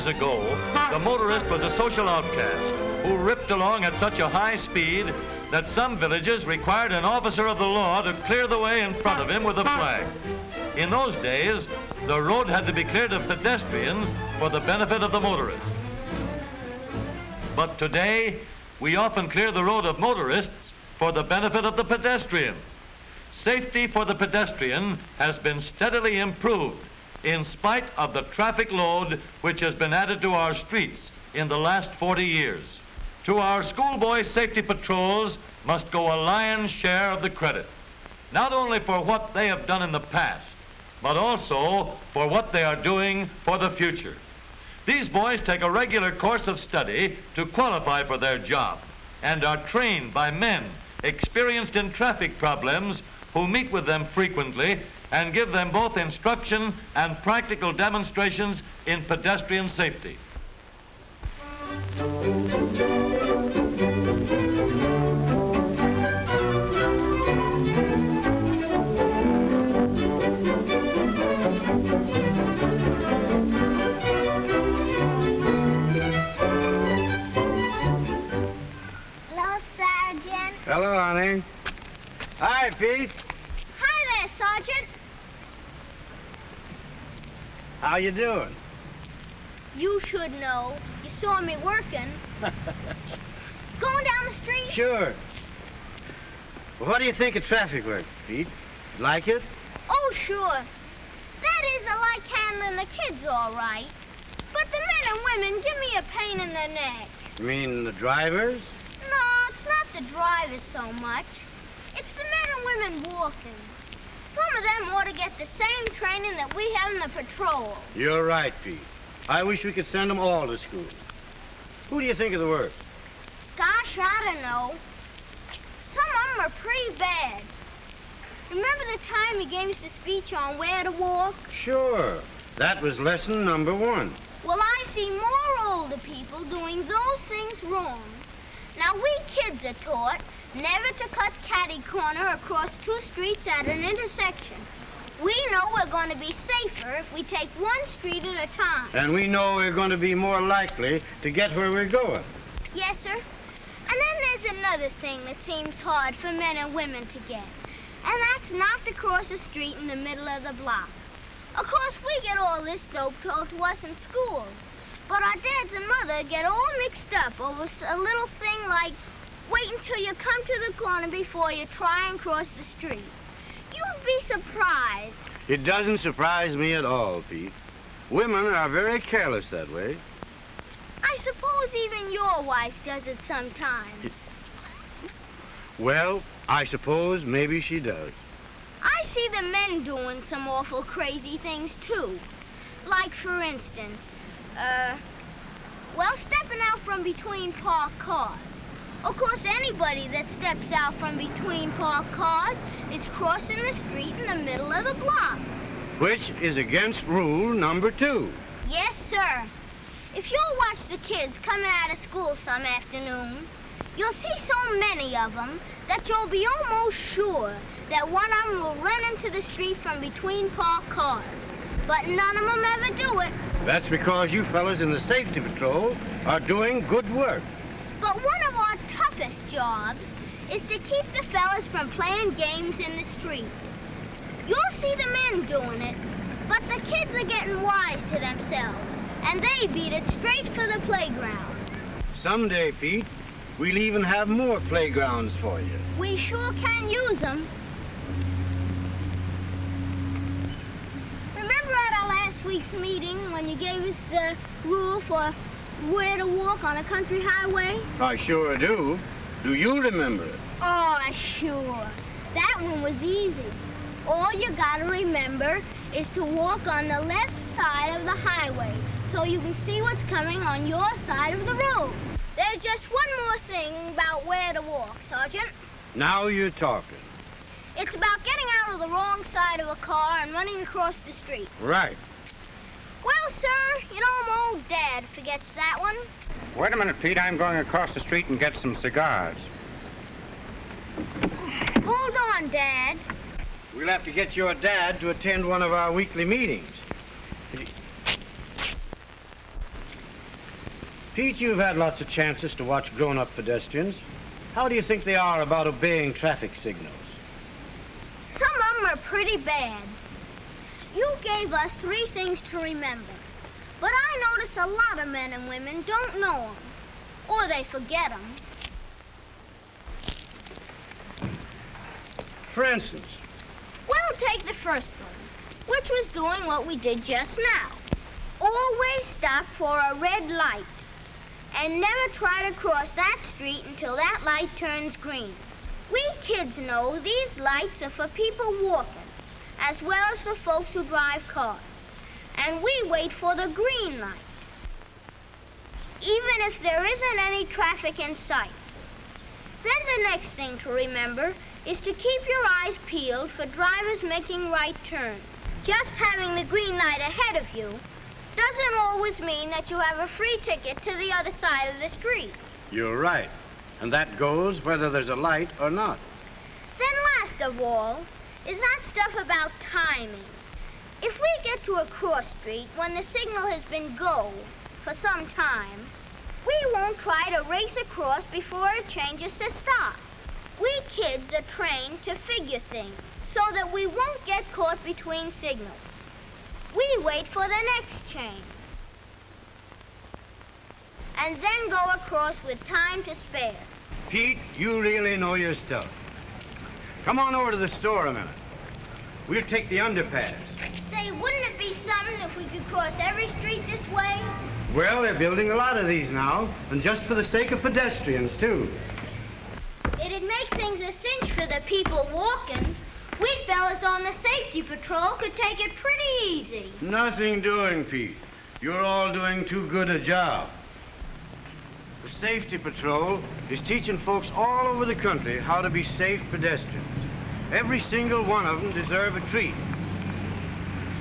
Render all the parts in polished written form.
years ago, the motorist was a social outcast who ripped along at such a high speed that some villages required an officer of the law to clear the way in front of him with a flag. In those days, the road had to be cleared of pedestrians for the benefit of the motorist. But today, we often clear the road of motorists for the benefit of the pedestrian. Safety for the pedestrian has been steadily improved in spite of the traffic load which has been added to our streets in the last 40 years. To our schoolboy safety patrols must go a lion's share of the credit, not only for what they have done in the past, but also for what they are doing for the future. These boys take a regular course of study to qualify for their job and are trained by men experienced in traffic problems who meet with them frequently and give them both instruction and practical demonstrations in pedestrian safety. Hello, honey. Hi, Pete. Hi there, Sergeant. How you doing? You should know. You saw me working. Going down the street? Sure. Well, what do you think of traffic work, Pete? Like it? Oh, sure. That is, I like handling the kids all right. But the men and women give me a pain in the neck. You mean the drivers? No, it's not the drivers so much. It's the men and women walking. Some of them ought to get the same training that we have in the patrol. You're right, Pete. I wish we could send them all to school. Who do you think are the worst? Gosh, I don't know. Some of them are pretty bad. Remember the time he gave us the speech on where to walk? Sure. That was lesson number 1. Well, I see more older people doing those things wrong. Now, we kids are taught never to cut catty corner across 2 streets at an intersection. We know we're going to be safer if we take 1 street at a time. And we know we're going to be more likely to get where we're going. Yes, sir. And then there's another thing that seems hard for men and women to get. And that's not to cross a street in the middle of the block. Of course, we get all this dope told to us in school. But our dads and mother get all mixed up over a little thing like wait until you come to the corner before you try and cross the street. You'd be surprised. It doesn't surprise me at all, Pete. Women are very careless that way. I suppose even your wife does it sometimes. Well, I suppose maybe she does. I see the men doing some awful crazy things, too. Like, for instance, well, stepping out from between parked cars. Of course, anybody that steps out from between parked cars is crossing the street in the middle of the block. Which is against rule number 2. Yes, sir. If you'll watch the kids coming out of school some afternoon, you'll see so many of them that you'll be almost sure that one of them will run into the street from between parked cars. But none of them ever do it. That's because you fellas in the safety patrol are doing good work. But one of our toughest jobs is to keep the fellas from playing games in the street. You'll see the men doing it, but the kids are getting wise to themselves, and they beat it straight for the playground. Someday, Pete, we'll even have more playgrounds for you. We sure can use them. Remember at our last week's meeting when you gave us the rule for where to walk on a country highway? I sure do. Do you remember it? Oh, sure. That one was easy. All you gotta remember is to walk on the left side of the highway so you can see what's coming on your side of the road. There's just one more thing about where to walk, Sergeant. Now you're talking. It's about getting out of the wrong side of a car and running across the street. Right. Well, sir, you know my old dad forgets that one. Wait a minute, Pete. I'm going across the street and get some cigars. Hold on, Dad. We'll have to get your dad to attend one of our weekly meetings. Pete, you've had lots of chances to watch grown-up pedestrians. How do you think they are about obeying traffic signals? Some of them are pretty bad. You gave us 3 things to remember. But I notice a lot of men and women don't know them. Or they forget them. For instance? Well, take the first one, which was doing what we did just now. Always stop for a red light. And never try to cross that street until that light turns green. We kids know these lights are for people walking, as well as for folks who drive cars. And we wait for the green light, even if there isn't any traffic in sight. Then the next thing to remember is to keep your eyes peeled for drivers making right turns. Just having the green light ahead of you doesn't always mean that you have a free ticket to the other side of the street. You're right. And that goes whether there's a light or not. Then last of all is that stuff about timing. If we get to a cross street when the signal has been go for some time, we won't try to race across before it changes to stop. We kids are trained to figure things so that we won't get caught between signals. We wait for the next change. And then go across with time to spare. Pete, you really know your stuff. Come on over to the store a minute. We'll take the underpass. Say, wouldn't it be something if we could cross every street this way? Well, they're building a lot of these now, and just for the sake of pedestrians, too. It'd make things a cinch for the people walking. We fellas on the safety patrol could take it pretty easy. Nothing doing, Pete. You're all doing too good a job. The safety patrol is teaching folks all over the country how to be safe pedestrians. Every single one of them deserve a treat.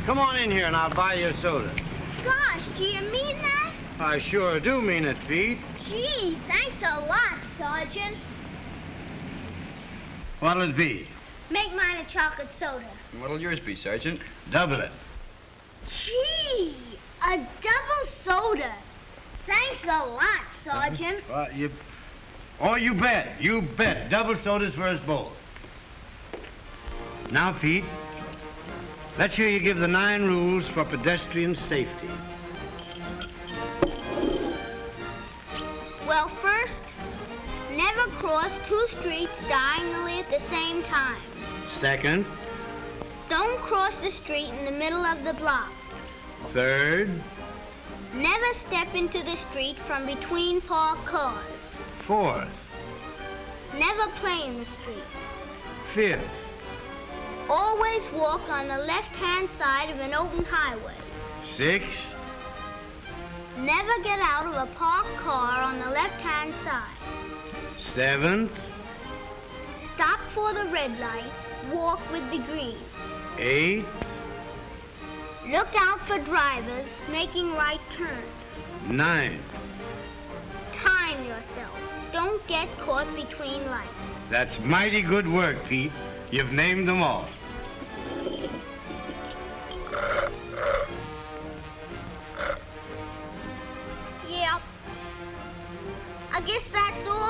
Come on in here and I'll buy you a soda. Gosh, do you mean that? I sure do mean it, Pete. Geez, thanks a lot, Sergeant. What'll it be? Make mine a chocolate soda. What'll yours be, Sergeant? Double it. Gee, a double soda. Thanks a lot, Sergeant. Oh, you bet. You bet. Double sodas for us both. Now, Pete, let's hear you give the 9 rules for pedestrian safety. Well, first, never cross 2 streets diagonally at the same time. Second. Don't cross the street in the middle of the block. Third. Never step into the street from between parked cars. Fourth. Never play in the street. Fifth. Always walk on the left-hand side of an open highway. Sixth. Never get out of a parked car on the left-hand side. Seventh. Stop for the red light. Walk with the green. Eighth. Look out for drivers making right turns. Ninth. Time yourself. Don't get caught between lights. That's mighty good work, Pete. You've named them all. Yeah. I guess that's all.